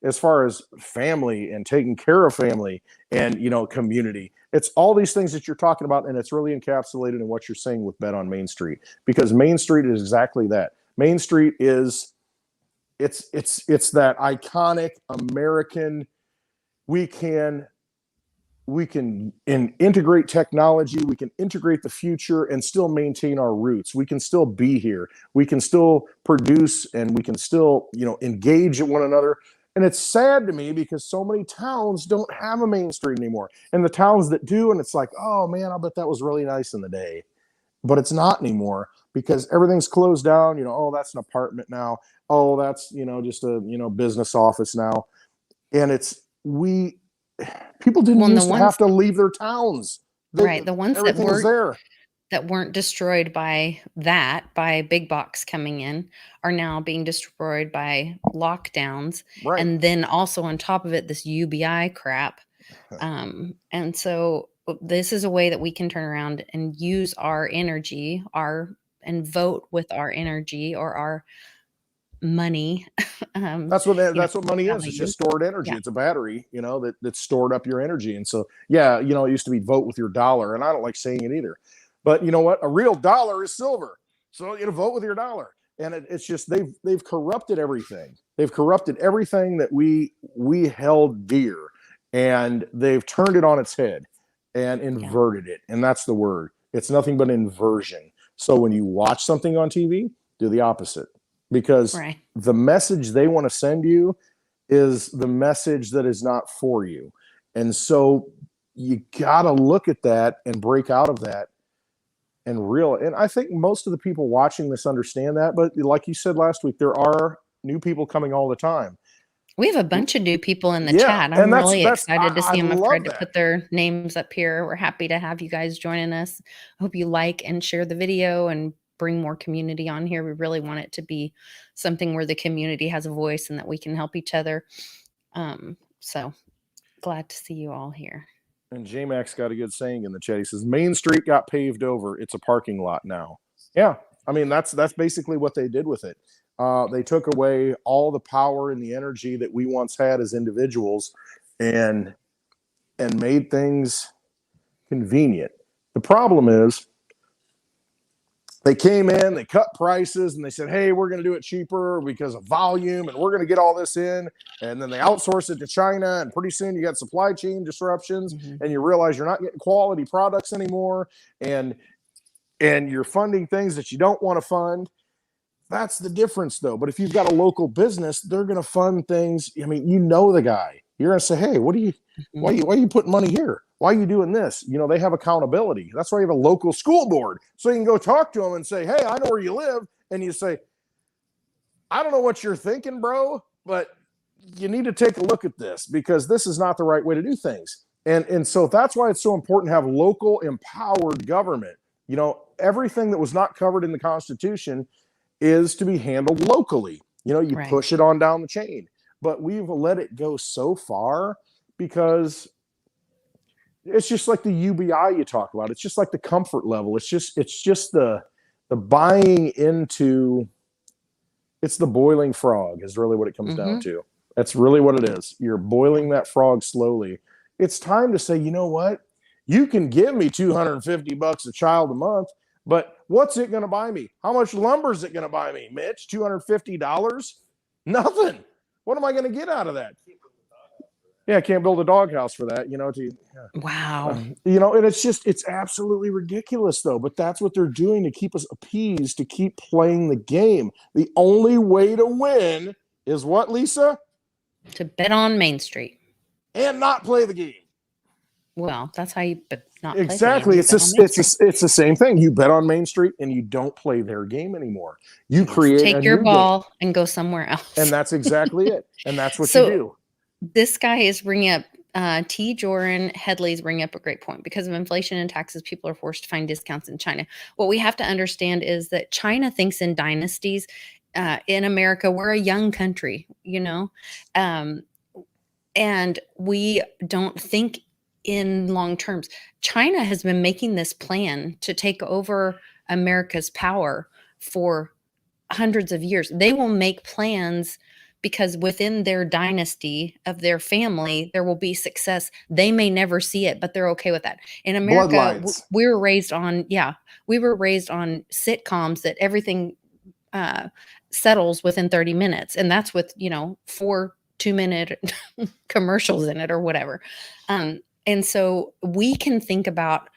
as far as family and taking care of family and, community. It's all these things that you're talking about. And it's really encapsulated in what you're saying with Bet on Main Street, because Main Street is exactly that. Main Street is, it's that iconic American, we can integrate technology, we can integrate the future and still maintain our roots. We can still be here. We can still produce, and we can still, engage at one another. And it's sad to me because so many towns don't have a Main Street anymore. And the towns that do, and it's like, oh man, I'll bet that was really nice in the day. But it's not anymore, because everything's closed down. Oh, that's an apartment now. Oh, that's, just a, business office now. And people didn't used to have to leave their towns.
Right. The ones
that
weren't destroyed by big box coming in are now being destroyed by lockdowns.
Right.
And then also on top of it, this UBI crap. And so this is a way that we can turn around and use our energy, and vote with our energy or our money.
That's what money is. It's just stored energy. Yeah. It's a battery, that's stored up your energy. And so, it used to be vote with your dollar, and I don't like saying it either. But you know what? A real dollar is silver. So vote with your dollar. And it's just they've corrupted everything. They've corrupted everything that we held dear, and they've turned it on its head and inverted it. And that's the word. It's nothing but inversion. So when you watch something on TV, do the opposite. Because the message they want to send you is the message that is not for you. And so you got to look at that and break out of that and I think most of the people watching this understand that. But like you said last week, there are new people coming all the time.
We have a bunch of new people in the chat. I'm really excited to see them. I've tried to put their names up here. We're happy to have you guys joining us. I hope you like and share the video and bring more community on here. We really want it to be something where the community has a voice and that we can help each other. So glad to see you all here.
And J-Max got a good saying in the chat. He says, Main Street got paved over. It's a parking lot now. Yeah. I mean, that's basically what they did with it. They took away all the power and the energy that we once had as individuals and made things convenient. The problem is they came in, they cut prices, and they said, hey, we're going to do it cheaper because of volume, and we're going to get all this in. And then they outsource it to China, and pretty soon you got supply chain disruptions, and you realize you're not getting quality products anymore, and you're funding things that you don't want to fund. That's the difference, though. But if you've got a local business, they're going to fund things. I mean, you know the guy. You're going to say, hey, why are you putting money here? Why are you doing this? You know, they have accountability. That's why you have a local school board. So you can go talk to them and say, hey, I know where you live. And you say, I don't know what you're thinking, bro, but you need to take a look at this because this is not the right way to do things. And so that's why it's so important to have local empowered government. You know, everything that was not covered in the Constitution is to be handled locally. You know, you push it on down the chain. But we've let it go so far because it's just like the UBI you talk about. It's just like the comfort level. It's just the buying into. It's the boiling frog is really what it comes down to. That's really what it is. You're boiling that frog slowly. It's time to say, you know what? You can give me $250 a child a month, but what's it going to buy me? How much lumber is it going to buy me, Mitch? $250? Nothing. What am I going to get out of that? Yeah, I can't build a doghouse for that, you know.
Wow.
You know, and it's absolutely ridiculous, though. But that's what they're doing to keep us appeased, to keep playing the game. The only way to win is what, Lisa?
To bet on Main Street.
And not play the game.
Well, that's how you not
exactly.
Play
the game. It's the same thing. You bet on Main Street and you don't play their game anymore. You create
take your ball and go somewhere else.
And that's exactly it. And that's what you do.
This guy is bringing up, T. Joran Headley's bringing up a great point. Because of inflation and taxes, people are forced to find discounts in China. What we have to understand is that China thinks in dynasties. In America, we're a young country, you know, and we don't think in long terms. China has been making this plan to take over America's power for hundreds of years. They will make plans because within their dynasty of their family, there will be success. They may never see it, but they're okay with that. In America, we were raised on sitcoms that everything settles within 30 minutes. And that's with, you know, 4 2-minute commercials in it or whatever. And so we can think about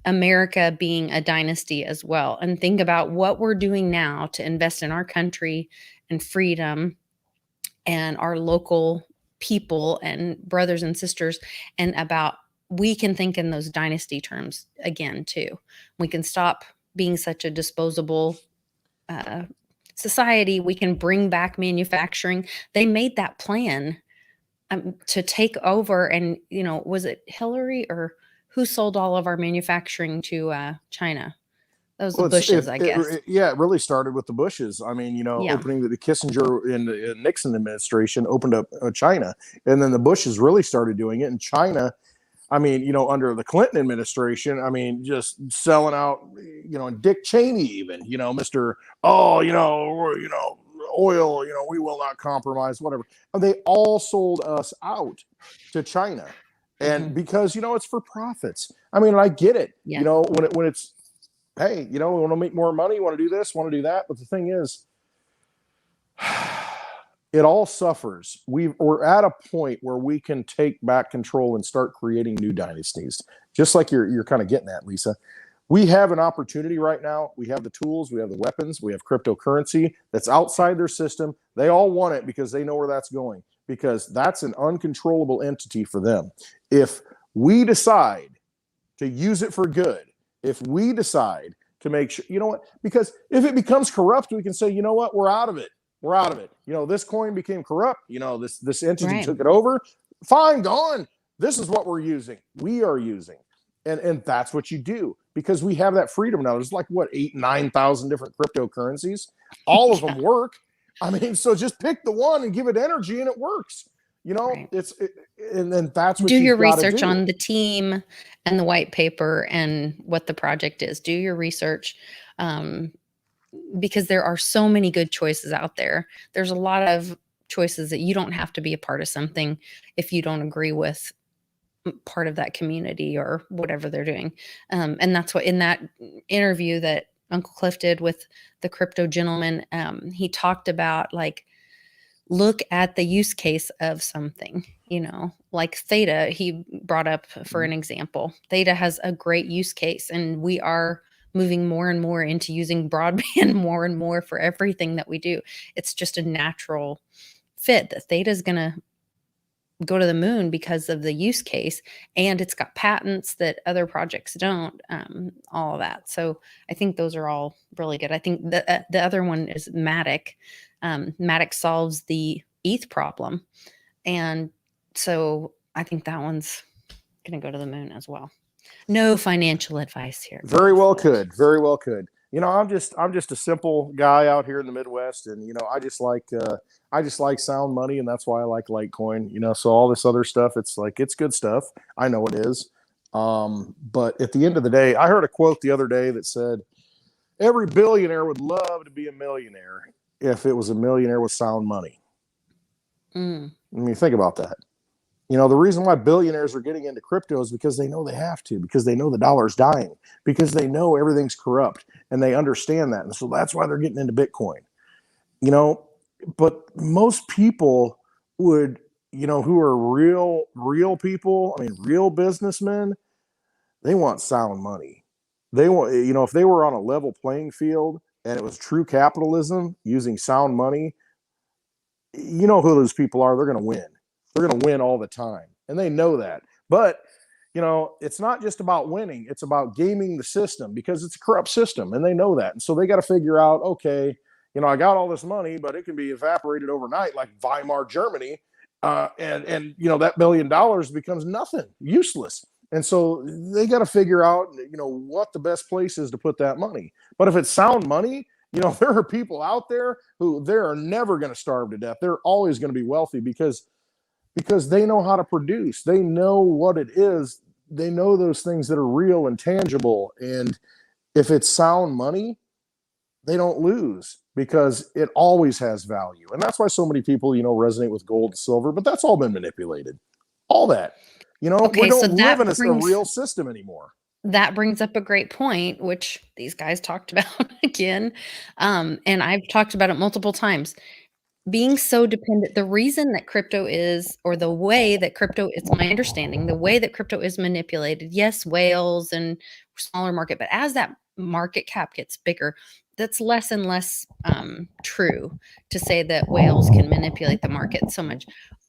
America being a dynasty as well, and think about what we're doing now to invest in our country and freedom and our local people and brothers and sisters, and about we can think in those dynasty terms again too. We can stop being such a disposable society. We can bring back manufacturing. They made that plan to take over, and you know, was it Hillary or who sold all of our manufacturing to China? Those Bushes, I guess.
It really started with the Bushes. I mean, you know, opening the Kissinger and the Nixon administration opened up China, and then the Bushes really started doing it. And China, I mean, you know, under the Clinton administration, I mean, just selling out, you know, and Dick Cheney even, you know, oil, you know, we will not compromise, whatever. They all sold us out to China. And because, you know, it's for profits. I mean, I get it. Yeah. You know, when it's, hey, you know, we want to make more money, want to do this, want to do that. But the thing is, it all suffers. We're at a point where we can take back control and start creating new dynasties. Just like you're kind of getting at, Lisa. We have an opportunity right now. We have the tools, we have the weapons, we have cryptocurrency that's outside their system. They all want it because they know where that's going, because that's an uncontrollable entity for them. If we decide to use it for good, if we decide to make sure, you know what, because if it becomes corrupt, we can say, you know what, we're out of it. We're out of it. You know, this coin became corrupt. You know, this entity took it over. Fine, gone. This is what we're using. We are using. And that's what you do, because we have that freedom now. There's like, what, 8,000-9,000 different cryptocurrencies. All of them work. I mean, so just pick the one and give it energy and it works. You know, and then that's what
do your research on the team and the white paper and what the project is. Do your research. Because there are so many good choices out there. There's a lot of choices that you don't have to be a part of something if you don't agree with part of that community or whatever they're doing. And that's what in that interview that Uncle Cliff did with the crypto gentleman. He talked about like, look at the use case of something, like Theta, he brought up for an example. Theta has a great use case, and we are moving more and more into using broadband more and more for everything that we do. It's just a natural fit that Theta is going to go to the moon because of the use case, and it's got patents that other projects don't, all of that. So I think those are all really good. I think the other one is Matic. Matic solves the ETH problem. And so I think that one's going to go to the moon as well. No financial advice here.
Very well could. Very well could. I'm just a simple guy out here in the Midwest, and I just like sound money, and that's why I like Litecoin. So all this other stuff, it's good stuff. I know it is. But at the end of the day, I heard a quote the other day that said, every billionaire would love to be a millionaire if it was a millionaire with sound money. I mean, think about that. The reason why billionaires are getting into crypto is because they know they have to, because they know the dollar's dying, because they know everything's corrupt, and they understand that. And so that's why they're getting into Bitcoin. But most people would, who are real people, I mean, real businessmen, they want sound money. They want, if they were on a level playing field and it was true capitalism using sound money, who those people are. They're going to win. They're going to win all the time. And they know that. But, it's not just about winning. It's about gaming the system, because it's a corrupt system, and they know that. And so they got to figure out, okay, I got all this money, but it can be evaporated overnight, like Weimar Germany. And that $1 billion becomes nothing, useless. And so they got to figure out, what the best place is to put that money. But if it's sound money, there are people out there who they are never going to starve to death. They're always going to be wealthy because they know how to produce. They know what it is. They know those things that are real and tangible. And if it's sound money, they don't lose, because it always has value. And that's why so many people, resonate with gold and silver, but that's all been manipulated. All that,
Okay,
we don't
so
live in a real system anymore.
That brings up a great point, which these guys talked about again. And I've talked about it multiple times. Being so dependent, the reason that crypto is, or the way that crypto, it's my understanding, the way that crypto is manipulated, yes, whales and smaller market, but as that market cap gets bigger, that's less and less true to say that whales can manipulate the market so much.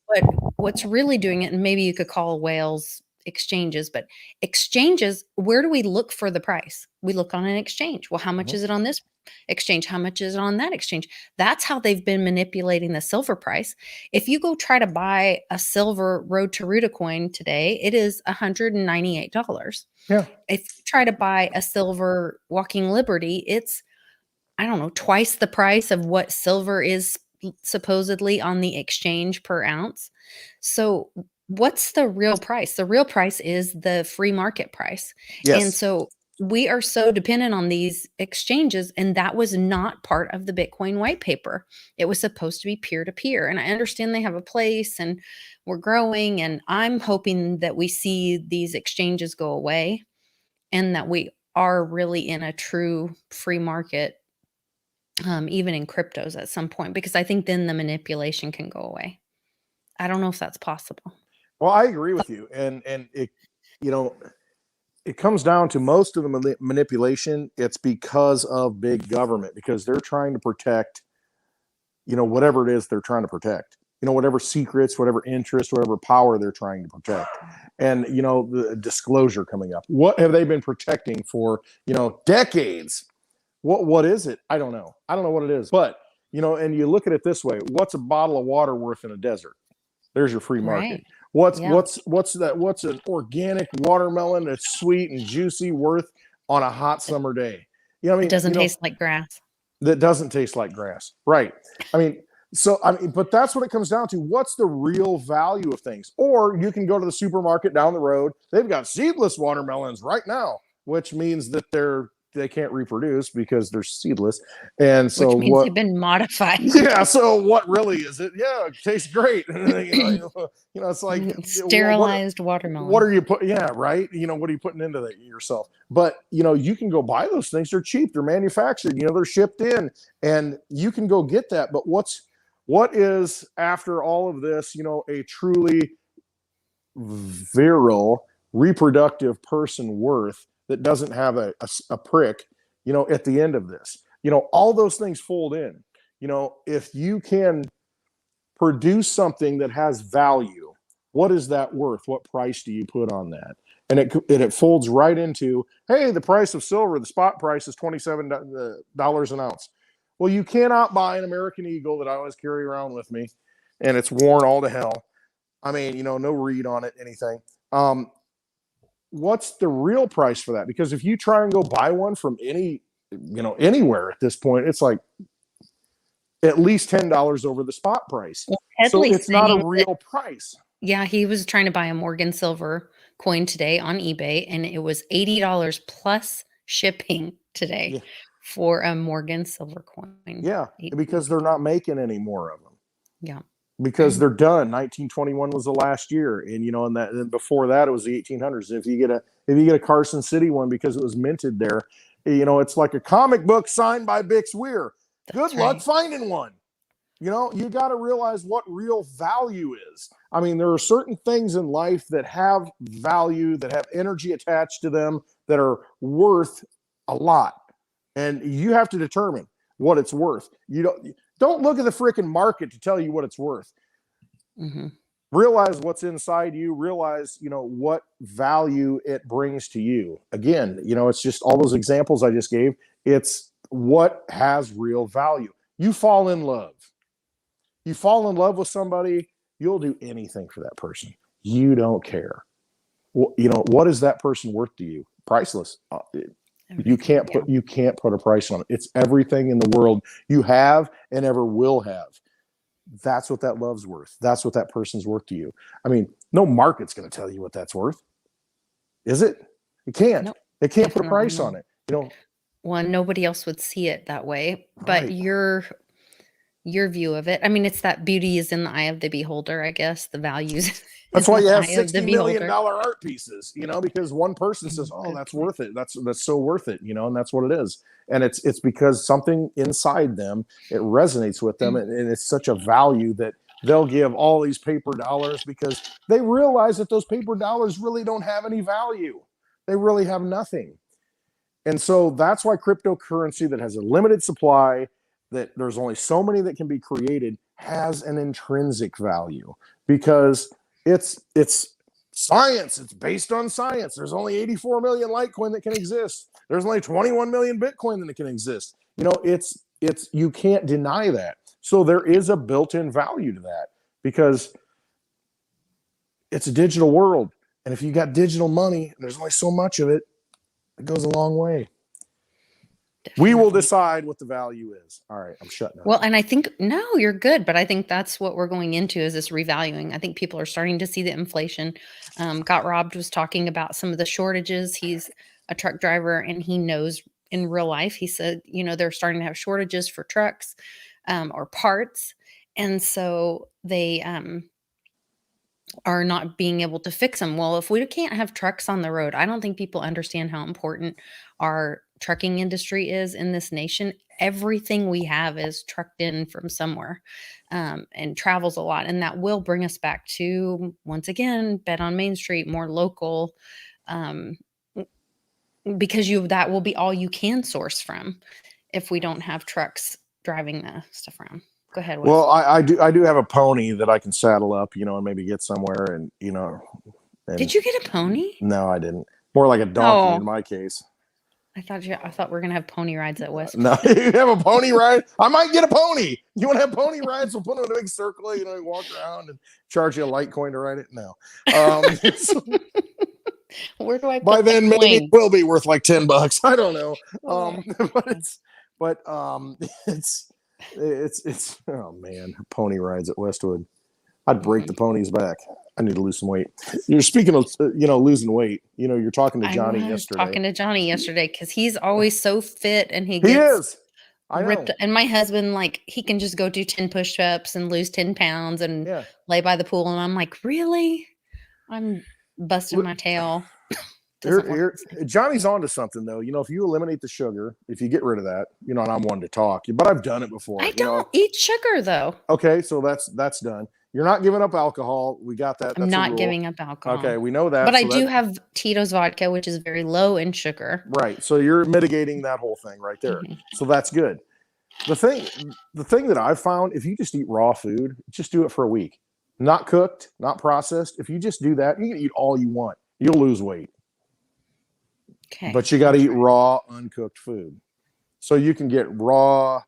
But what's really doing it, and maybe you could call whales exchanges, but exchanges, where do we look for the price? We look on an exchange. Well, how much is it on this exchange? How much is it on that exchange? That's how they've been manipulating the silver price. If you go try to buy a silver Road to Ruta coin today, it is $198.
Yeah.
If you try to buy a silver Walking Liberty, it's, I don't know, twice the price of what silver is supposedly on the exchange per ounce. So what's the real price? The real price is the free market price.
Yes.
And so we are so dependent on these exchanges, and that was not part of the Bitcoin white paper. It was supposed to be peer-to-peer. And I understand they have a place and we're growing, and I'm hoping that we see these exchanges go away and that we are really in a true free market, even in cryptos at some point, because I think then the manipulation can go away. I don't know if that's possible.
Well, I agree with you. And it, it comes down to most of the manipulation. It's because of big government, because they're trying to protect, whatever it is they're trying to protect, whatever secrets, whatever interest, whatever power they're trying to protect. And, the disclosure coming up, what have they been protecting for, decades? What is it? I don't know. I don't know what it is, but, and you look at it this way, what's a bottle of water worth in a desert? There's your free market.
Right.
What's an organic watermelon that's sweet and juicy worth on a hot summer day?
It doesn't taste like grass.
That doesn't taste like grass. Right. But that's what it comes down to. What's the real value of things? Or you can go to the supermarket down the road. They've got seedless watermelons right now, which means that they're they can't reproduce because they're seedless. And so
Which means
what?
they've been modified.
Yeah. So what really is it? Yeah, it tastes great. It's like
Sterilized
what
watermelon.
are you putting? Yeah, right. What are you putting into that yourself? But you can go buy those things. They're cheap. They're manufactured. They're shipped in, and you can go get that. But what is after all of this? A truly virile reproductive person worth that doesn't have a prick. At the end of this, all those things fold in. If you can produce something that has value, what is that worth? What price do you put on that? And it folds right into, hey, the price of silver, the spot price is $27 an ounce. Well, you cannot buy an American Eagle that I always carry around with me, and it's worn all to hell. I mean, no read on it, anything. What's the real price for that? Because if you try and go buy one from anywhere at this point, it's like at least $10 over the spot price.
Well,
so it's not a real price.
Yeah, he was trying to buy a Morgan silver coin today on eBay, and it was $80 plus shipping today for a Morgan silver coin.
Yeah, because they're not making any more of them.
Yeah.
Because they're done. 1921 was the last year, and before that it was the 1800s. If you get a Carson City one because it was minted there, it's like a comic book signed by Bix Weir. Good luck finding one. You got to realize what real value is. I mean, there are certain things in life that have value, that have energy attached to them, that are worth a lot, and you have to determine what it's worth. Don't look at the freaking market to tell you what it's worth.
Mm-hmm.
Realize what's inside you. Realize, what value it brings to you. Again, it's just all those examples I just gave. It's what has real value. You fall in love. You fall in love with somebody, you'll do anything for that person. You don't care. Well, what is that person worth to you? Priceless. You can't put a price on it. It's everything in the world you have and ever will have. That's what that love's worth. That's what that person's worth to you. I mean, no market's going to tell you what that's worth. Is it? It can't.
Nope,
it can't put a price on it.
Well, nobody else would see it that way, but your view of it. I mean, it's that beauty is in the eye of the beholder, I guess. The values.
That's why you have $60 million art pieces, because one person says, "Oh, that's worth it. That's so worth it," and that's what it is. And it's because something inside them, it resonates with them, and it's such a value that they'll give all these paper dollars because they realize that those paper dollars really don't have any value. They really have nothing. And so that's why cryptocurrency that has a limited supply, that there's only so many that can be created, has an intrinsic value because it's science. It's based on science. There's only 84 million Litecoin that can exist. There's only 21 million Bitcoin that can exist. It's you can't deny that. So there is a built-in value to that because it's a digital world. And if you got digital money, there's only so much of it. It goes a long way. Definitely. We will decide what the value is. All right, I'm shutting up.
Well, and I think, no, you're good. But I think that's what we're going into is this revaluing. I think people are starting to see the inflation. Got Robbed was talking about some of the shortages. He's a truck driver and he knows in real life, he said, they're starting to have shortages for trucks or parts. And so they are not being able to fix them. Well, if we can't have trucks on the road, I don't think people understand how important our trucking industry is in this nation. Everything we have is trucked in from somewhere and travels a lot. And that will bring us back to, once again, bet on Main Street, more local, because that will be all you can source from if we don't have trucks driving the stuff around. Go ahead. Wesley.
Well, I do have a pony that I can saddle up, and maybe get somewhere and, And
did you get a pony?
No, I didn't. More like a donkey in my case.
I thought we were gonna have pony rides at West.
No, you have a pony ride. I might get a pony. You want to have pony rides? We'll put them in a big circle. Walk around and charge you a Litecoin to ride it. No.
Where do I? Put
by then, maybe it will be worth like $10. I don't know. But it's oh man, pony rides at Westwood. I'd break the pony's back. I need to lose some weight. You're speaking of, losing weight. You're talking to Johnny
I was
yesterday.
talking to Johnny yesterday because he's always so fit and he
He
gets
is. I
ripped.
know.
And my husband, like, he can just go do 10 push-ups and lose 10 pounds and
Yeah.
lay by the pool. And I'm like, really? I'm busting my tail. Doesn't work.
Johnny's onto something though. If you eliminate the sugar, if you get rid of that, and I'm one to talk, but I've done it before.
I don't eat sugar though.
Okay, so that's done. You're not giving up alcohol. We got that.
I'm not giving up alcohol.
Okay, we know that.
But I do have Tito's vodka, which is very low in sugar.
Right. So you're mitigating that whole thing right there.
Mm-hmm.
So that's good. The thing that I've found, if you just eat raw food, just do it for a week. Not cooked, not processed. If you just do that, you can eat all you want. You'll lose weight.
Okay.
But you got to eat raw, uncooked food. So you can get raw.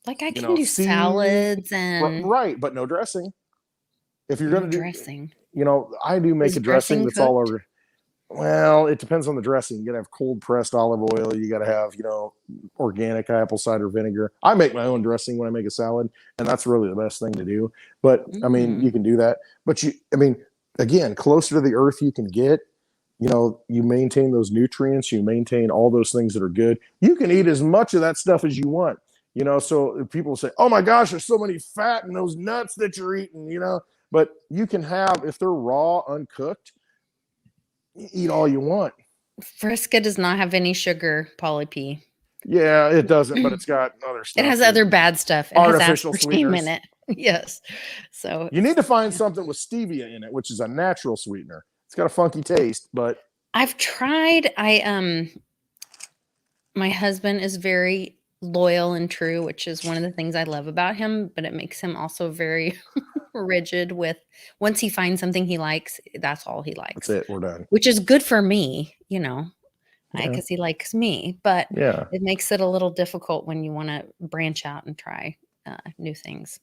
Like I can do salads and
right, but no dressing. If you're going to do
dressing,
I do make a dressing that's all over. Well, it depends on the dressing. You got to have cold pressed olive oil. You got to have organic apple cider vinegar. I make my own dressing when I make a salad, and that's really the best thing to do. But I mean, you can do that. But again, closer to the earth you can get. You maintain those nutrients, you maintain all those things that are good. You can eat as much of that stuff as you want, so people say, oh my gosh, there's so many fat in those nuts that you're eating, but you can have, if they're raw, uncooked, eat all you want.
Fresca does not have any sugar, Polly P.
Yeah, it doesn't, but it's got other stuff.
It has other bad stuff. It
artificial
has aspartame
sweeteners
in it. Yes. So
you need to find something with stevia in it, which is a natural sweetener. It's got a funky taste, but
I've tried. My husband is very loyal and true, which is one of the things I love about him, but it makes him also very rigid with once he finds something he likes, that's all he likes.
That's it. We're done.
Which is good for me, because he likes me, but it makes it a little difficult when you want to branch out and try new things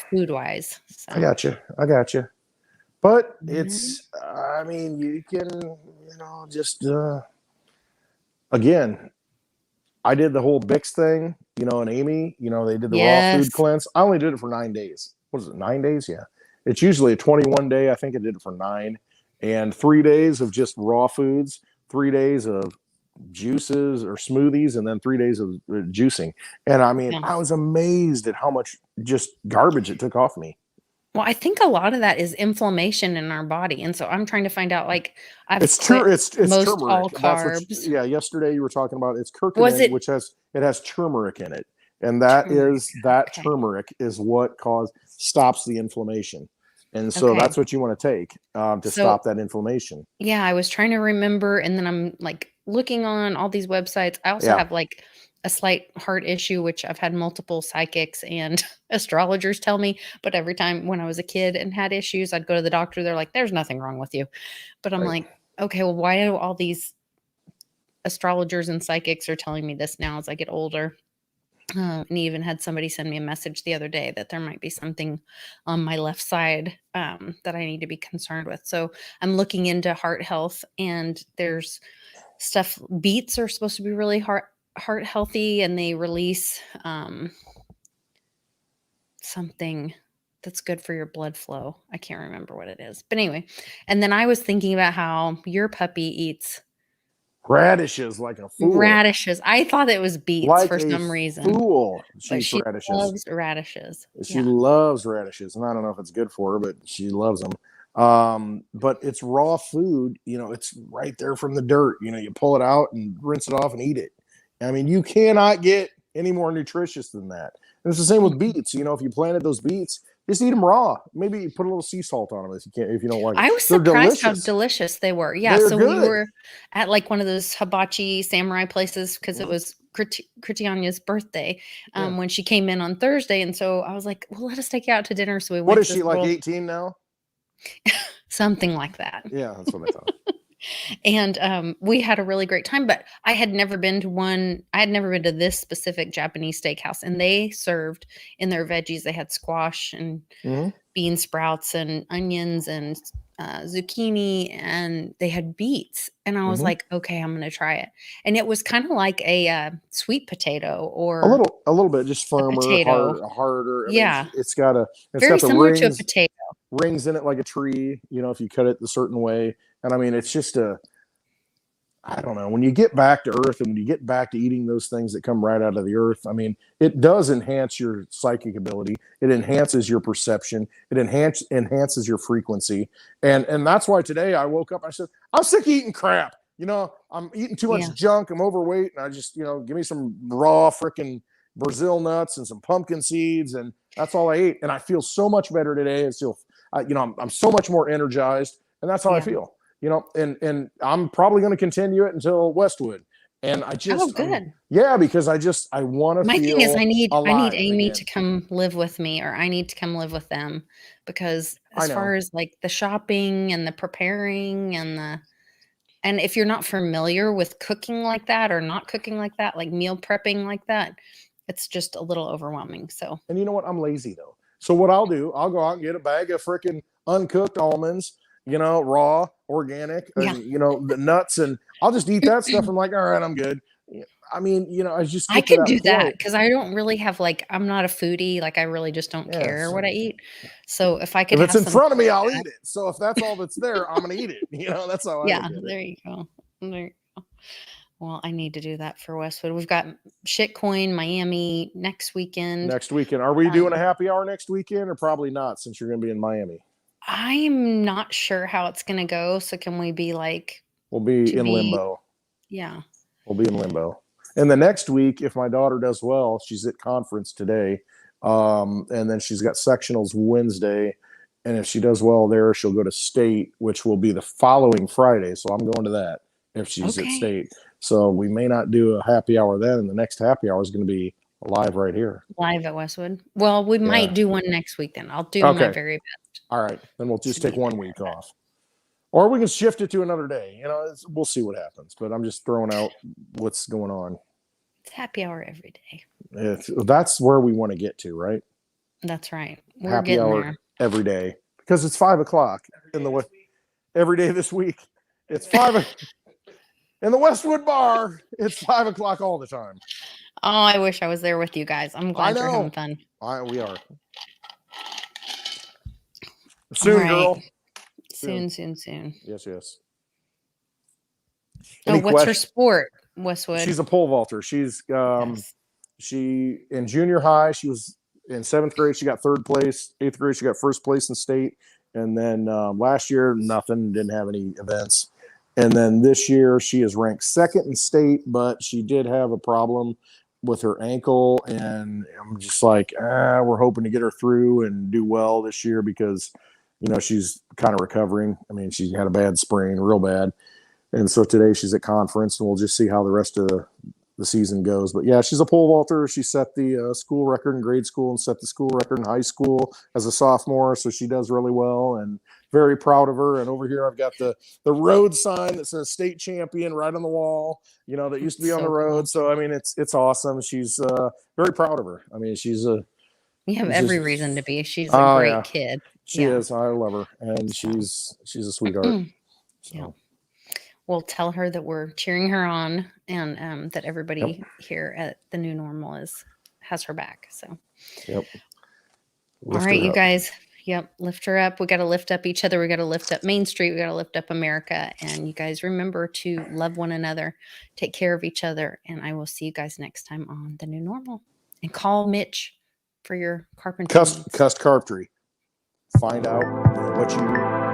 food wise. So.
I got you. But it's, you can, just, again, I did the whole Bix thing, and Amy, they did the raw food cleanse. I only did it for 9 days. What is it, 9 days? Yeah. It's usually a 21 day. I think I did it for 9 and 3 days of just raw foods, 3 days of juices or smoothies, and then 3 days of juicing. And I was amazed at how much just garbage it took off me.
Well, I think a lot of that is inflammation in our body, and so I'm trying to find out. Like,
it's most turmeric.
All carbs.
Yesterday you were talking about it's curcumin, which has turmeric in it, and turmeric is what stops the inflammation, and so that's what you want to take to stop that inflammation. Yeah,
I was trying to remember, and then I'm like looking on all these websites. I also have like a slight heart issue, which I've had multiple psychics and astrologers tell me, but every time when I was a kid and had issues, I'd go to the doctor. They're like, there's nothing wrong with you. But I'm like, okay, well, why do all these astrologers and psychics are telling me this now as I get older? And even had somebody send me a message the other day that there might be something on my left side that I need to be concerned with. So I'm looking into heart health, and there's stuff. Beets are supposed to be really heart healthy, and they release something that's good for your blood flow. I can't remember what it is, but anyway. And then I was thinking about how your puppy eats
radishes like a fool.
I thought it was beets like for some reason.
Fool.
She loves radishes.
She loves radishes, and I don't know if it's good for her, but she loves them. But it's raw food. It's right there from the dirt. You pull it out and rinse it off and eat it. You cannot get any more nutritious than that. And it's the same with beets. If you planted those beets, just eat them raw. Maybe put a little sea salt on them if you don't like it.
I was surprised how delicious they were. Yeah, so good. We were at like one of those hibachi samurai places because it was Kritianya's birthday when she came in on Thursday. And so I was like, well, let us take you out to dinner. So we went.
What is she, like 18 now?
Something like that.
Yeah, that's what I thought.
And we had a really great time, but I had never been to this specific Japanese steakhouse, and they served in their veggies. They had squash and bean sprouts and onions and zucchini, and they had beets. And I was like, okay, I'm going to try it. And it was kind of like a sweet potato, or
a little bit just firmer, harder.
Yeah.
It's got
very
the
similar
rings,
to a potato.
rings in it like a tree, you know, if you cut it a certain way. And I mean, it's just I don't know, when you get back to earth and when you get back to eating those things that come right out of the earth, I mean, it does enhance your psychic ability. It enhances your perception. It enhances your frequency. And that's why today I woke up, I said, I'm sick of eating crap. You know, I'm eating too much junk. I'm overweight. And I just, you know, give me some raw freaking Brazil nuts and some pumpkin seeds. And that's all I ate. And I feel so much better today. It's still, you know, I'm so much more energized. And that's how I feel. You know, and I'm probably going to continue it until Westwood. And I just,
good.
Because I want to
My
feel
thing is I need Amy
again.
to come live with me, or I need to come live with them, because as far as like the shopping and the preparing and if you're not familiar with cooking like that or not cooking like that, like meal prepping like that, it's just a little overwhelming. So,
and you know what? I'm lazy though. So what I'll do, I'll go out and get a bag of freaking uncooked almonds, you know, raw, organic, and, you know, the nuts, and I'll just eat that stuff. I'm like, all right, I'm good. I mean, you know, I
can do that because I don't really have I'm not a foodie. Like I really just don't care what I eat. So if I could,
if it's in front of me, I'll eat it. So if that's all that's there, I'm gonna eat it. You know, that's how I look at it.
There you go. There you go. Well, I need to do that for Westwood. We've got Shitcoin Miami next weekend.
Are we doing a happy hour next weekend, or probably not, since you're gonna be in Miami?
I'm not sure how it's going to go. So can we be like,
we'll be in limbo.
Yeah.
We'll be in limbo. And the next week, if my daughter does well, she's at conference today. And then she's got sectionals Wednesday. And if she does well there, she'll go to state, which will be the following Friday. So I'm going to that if she's at state. So we may not do a happy hour then. And the next happy hour is going to be live right here.
Live at Westwood. Well, we might do one next week then. I'll do my very best.
All right. Then we'll just take 1 week off. Or we can shift it to another day. You know, we'll see what happens. But I'm just throwing out what's going on.
It's happy hour every day.
That's where we want to get to, right?
That's right. We're
happy hour
there.
Every day. Because it's 5 o'clock every day this week. It's 5 in the Westwood bar. It's 5 o'clock all the time.
Oh, I wish I was there with you guys. I'm glad you're having fun.
We are. Soon, girl.
Soon.
Yes.
What's her sport, Westwood?
She's a pole vaulter. She's she in junior high, she was in 7th grade, she got 3rd place. 8th grade, she got 1st place in state. And then last year, nothing, didn't have any events. And then this year, she is ranked 2nd in state, but she did have a problem with her ankle. And I'm just like, we're hoping to get her through and do well this year because, you know, she's kind of recovering. I mean, she had a bad sprain, real bad. And so today she's at conference, and we'll just see how the rest of the season goes. But yeah, she's a pole vaulter. She set the school record in grade school and set the school record in high school as a sophomore. So she does really well, and very proud of her. And over here, I've got the road sign that says state champion right on the wall, you know, that used to be on the road. Cool. So, I mean, it's awesome. She's very proud of her. I mean,
you have every reason to be. She's a great kid.
She is. I love her. And she's a sweetheart.
Yeah. We'll tell her that we're cheering her on, and that everybody here at the New Normal has her back. So, all right, you guys. Lift her up. We got to lift up each other. We got to lift up Main Street. We got to lift up America. And you guys remember to love one another, take care of each other. And I will see you guys next time on the New Normal. And call Mitch for your carpentry.
Cust carpentry. Find out what you